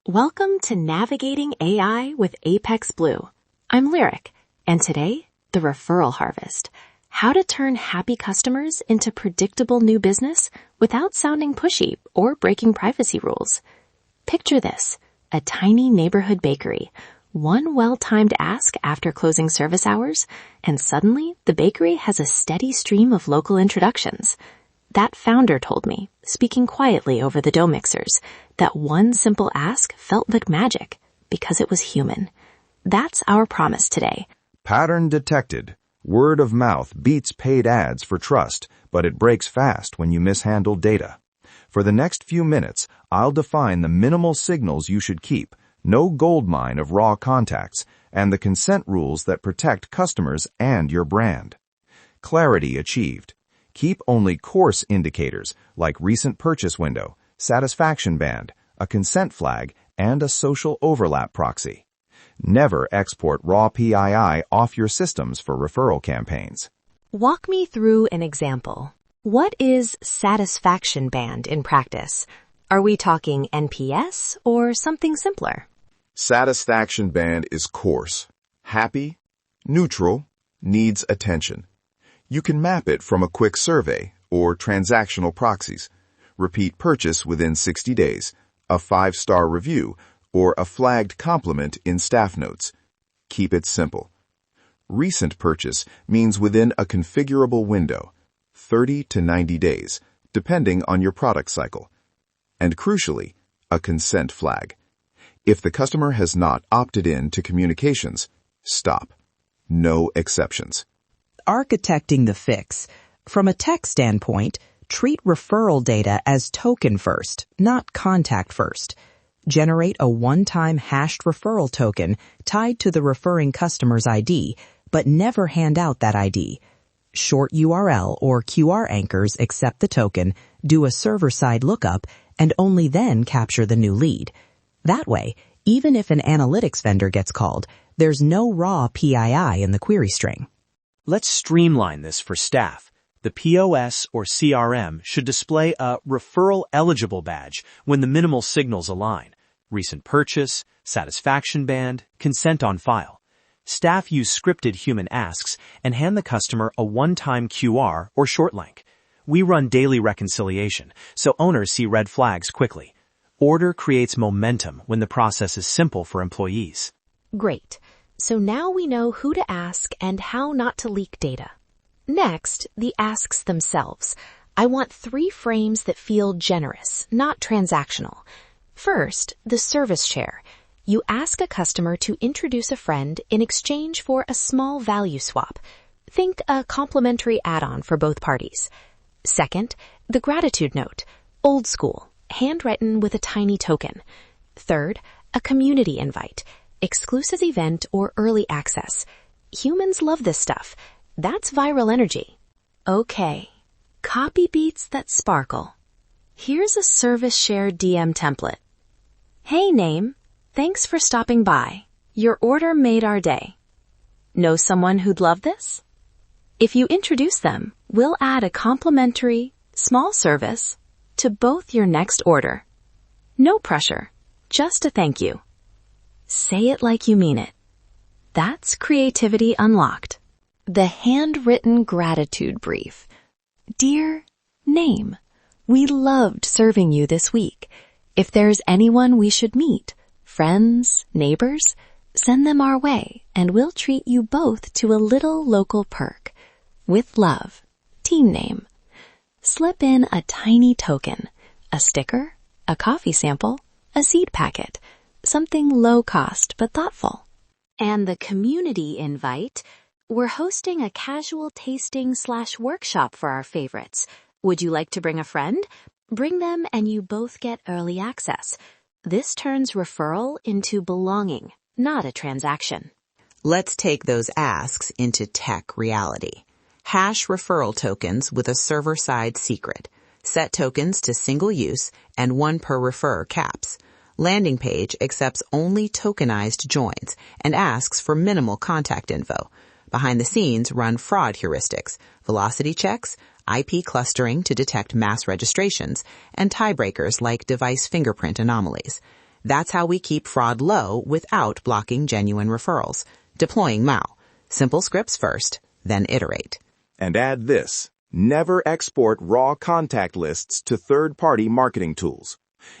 Welcome to Navigating AI with Apex Blue. I'm Lyric, and today, the Referral Harvest. How to turn happy customers into predictable new business without sounding pushy or breaking privacy rules. Picture this, a tiny neighborhood bakery, one well-timed ask after closing service hours, and suddenly the bakery has a steady stream of local introductions. That founder told me, speaking quietly over the dough mixers, that one simple ask felt like magic because it was human. That's our promise today. Pattern detected. Word of mouth beats paid ads for trust, but it breaks fast when you mishandle data. For the next few minutes, I'll define the minimal signals you should keep, no goldmine of raw contacts, and the consent rules that protect customers and your brand. Clarity achieved. Keep only coarse indicators like recent purchase window, satisfaction band, a consent flag, and a social overlap proxy. Never export raw PII off your systems for referral campaigns. Walk me through an example. What is satisfaction band in practice? Are we talking NPS or something simpler? Satisfaction band is coarse, happy, neutral, needs attention. You can map it from a quick survey or transactional proxies, repeat purchase within 60 days, a 5-star review, or a flagged compliment in staff notes. Keep it simple. Recent purchase means within a configurable window, 30 to 90 days, depending on your product cycle. And crucially, a consent flag. If the customer has not opted in to communications, stop. No exceptions. Architecting the fix. From a tech standpoint, treat referral data as token first, not contact first. Generate a one-time hashed referral token tied to the referring customer's ID, but never hand out that ID. Short URL or QR anchors accept the token, do a server-side lookup, and only then capture the new lead. That way, even if an analytics vendor gets called, there's no raw PII in the query string. Let's streamline this for staff. The POS or CRM should display a referral eligible badge when the minimal signals align. Recent purchase, satisfaction band, consent on file. Staff use scripted human asks and hand the customer a one-time QR or short link. We run daily reconciliation, so owners see red flags quickly. Order creates momentum when the process is simple for employees. Great. So now we know who to ask and how not to leak data. Next, the asks themselves. I want 3 frames that feel generous, not transactional. First, the service share. You ask a customer to introduce a friend in exchange for a small value swap. Think a complimentary add-on for both parties. Second, the gratitude note. Old school, handwritten with a tiny token. Third, a community invite. Exclusive event or early access. Humans love this stuff. That's viral energy. Okay, copy beats that sparkle. Here's a service share DM template. Hey name, thanks for stopping by. Your order made our day. Know someone who'd love this? If you introduce them, we'll add a complimentary, small service to both your next order. No pressure, just a thank you. Say it like you mean it. That's creativity unlocked. The handwritten gratitude brief. Dear name, we loved serving you this week. If there's anyone we should meet, friends, neighbors, send them our way and we'll treat you both to a little local perk. With love, team name. Slip in a tiny token, a sticker, a coffee sample, a seed packet. Something low cost but thoughtful. And the community invite, we're hosting a casual tasting/workshop for our favorites. Would you like to bring a friend? Bring them and you both get early access. This turns referral into belonging, not a transaction. Let's take those asks into tech reality. Hash referral tokens with a server-side secret. Set tokens to single use and 1 per refer caps. Landing page accepts only tokenized joins and asks for minimal contact info. Behind the scenes, run fraud heuristics, velocity checks, IP clustering to detect mass registrations, and tiebreakers like device fingerprint anomalies. That's how we keep fraud low without blocking genuine referrals. Deploying MAU. Simple scripts first, then iterate. And add this. Never export raw contact lists to third-party marketing tools.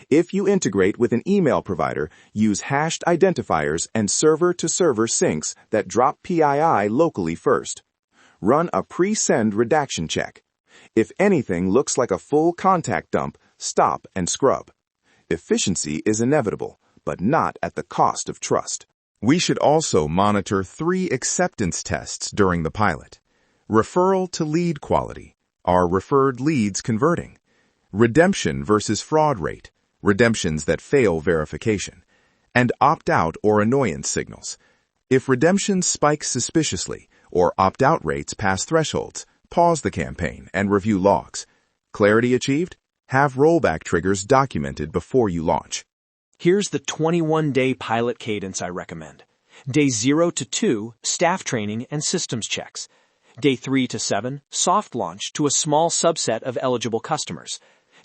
If you integrate with an email provider, use hashed identifiers and server-to-server syncs that drop PII locally first. Run a pre-send redaction check. If anything looks like a full contact dump, stop and scrub. Efficiency is inevitable, but not at the cost of trust. We should also monitor 3 acceptance tests during the pilot. Referral to lead quality. Are referred leads converting? Redemption versus fraud rate. Redemptions that fail verification. And opt-out or annoyance signals. If redemptions spike suspiciously or opt-out rates pass thresholds, pause the campaign and review logs. Clarity achieved? Have rollback triggers documented before you launch. Here's the 21-day pilot cadence I recommend. Day 0 to 2, staff training and systems checks. Day 3 to 7, soft launch to a small subset of eligible customers.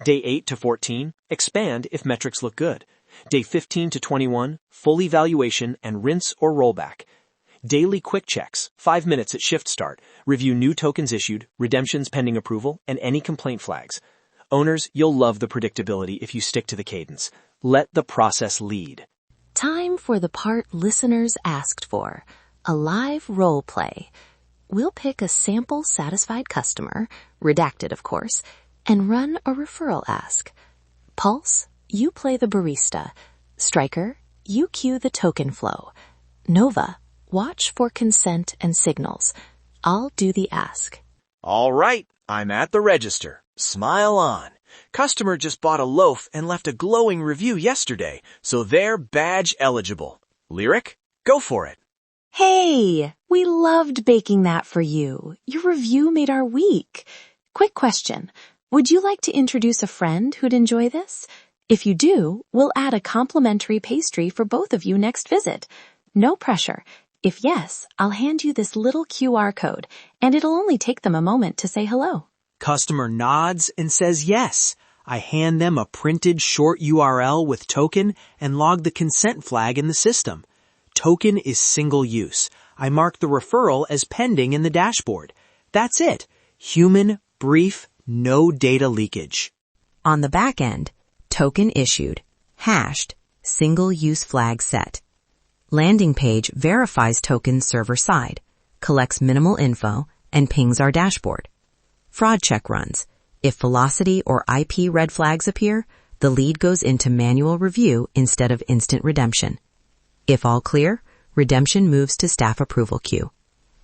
Day 8 to 14, expand if metrics look good. Day 15 to 21, full evaluation and rinse or rollback. Daily quick checks, 5 minutes at shift start. Review new tokens issued, redemptions pending approval, and any complaint flags. Owners, you'll love the predictability if you stick to the cadence. Let the process lead. Time for the part listeners asked for, a live role play. We'll pick a sample satisfied customer, redacted of course, and run a referral ask. Pulse, you play the barista. Stryker, you cue the token flow. Nova, watch for consent and signals. I'll do the ask. All right, I'm at the register. Smile on. Customer just bought a loaf and left a glowing review yesterday, so they're badge eligible. Lyric, go for it. Hey, we loved baking that for you. Your review made our week. Quick question. Would you like to introduce a friend who'd enjoy this? If you do, we'll add a complimentary pastry for both of you next visit. No pressure. If yes, I'll hand you this little QR code, and it'll only take them a moment to say hello. Customer nods and says yes. I hand them a printed short URL with token and log the consent flag in the system. Token is single use. I mark the referral as pending in the dashboard. That's it. Human, brief, no data leakage. On the back end, token issued, hashed, single-use flag set. Landing page verifies token server side, collects minimal info, and pings our dashboard. Fraud check runs. If velocity or IP red flags appear, the lead goes into manual review instead of instant redemption. If all clear, redemption moves to staff approval queue.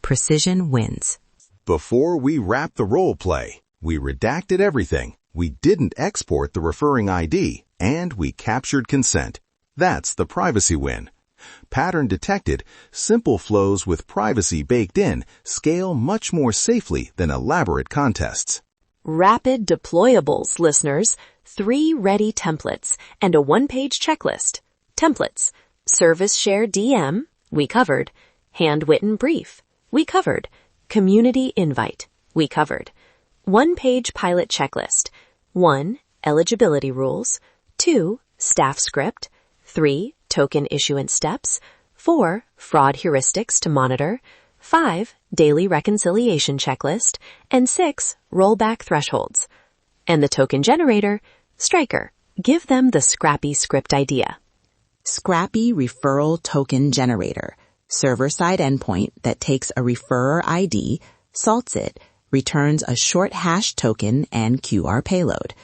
Precision wins. Before we wrap the role play, we redacted everything. We didn't export the referring ID, and we captured consent. That's the privacy win. Pattern detected, simple flows with privacy baked in scale much more safely than elaborate contests. Rapid deployables, listeners. 3 ready templates and a 1-page checklist. Templates. Service share DM, we covered. Handwritten brief, we covered. Community invite, we covered. 1-page pilot checklist. 1. Eligibility rules. 2. Staff script. 3. Token issuance steps. 4. Fraud heuristics to monitor. 5. Daily reconciliation checklist. And 6. Rollback thresholds. And the token generator, Stryker. Give them the scrappy script idea. Scrappy Referral Token Generator, server-side endpoint that takes a referrer ID, salts it, returns a short hash token and QR payload.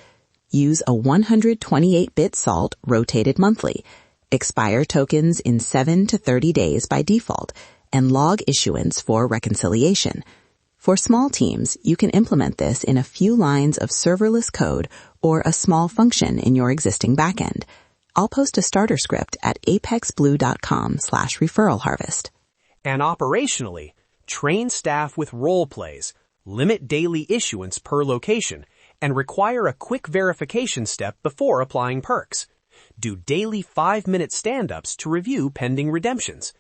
Use a 128-bit salt rotated monthly. Expire tokens in 7 to 30 days by default, and log issuance for reconciliation. For small teams, you can implement this in a few lines of serverless code or a small function in your existing backend. I'll post a starter script at apexblue.com/referral harvest. And operationally, train staff with role plays, limit daily issuance per location, and require a quick verification step before applying perks. Do daily 5-minute stand-ups to review pending redemptions.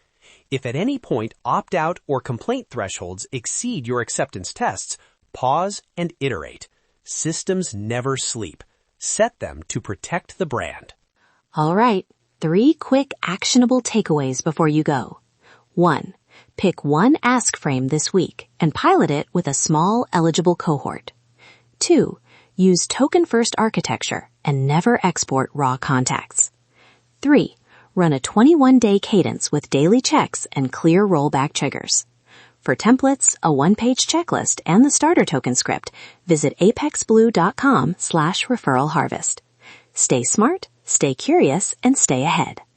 If at any point opt-out or complaint thresholds exceed your acceptance tests, pause and iterate. Systems never sleep. Set them to protect the brand. All right, 3 quick actionable takeaways before you go. 1. Pick one ask frame this week and pilot it with a small, eligible cohort. 2. Use token-first architecture and never export raw contacts. 3. Run a 21-day cadence with daily checks and clear rollback triggers. For templates, a one-page checklist, and the starter token script, visit apexblue.com/referral harvest. Stay smart, stay curious, and stay ahead.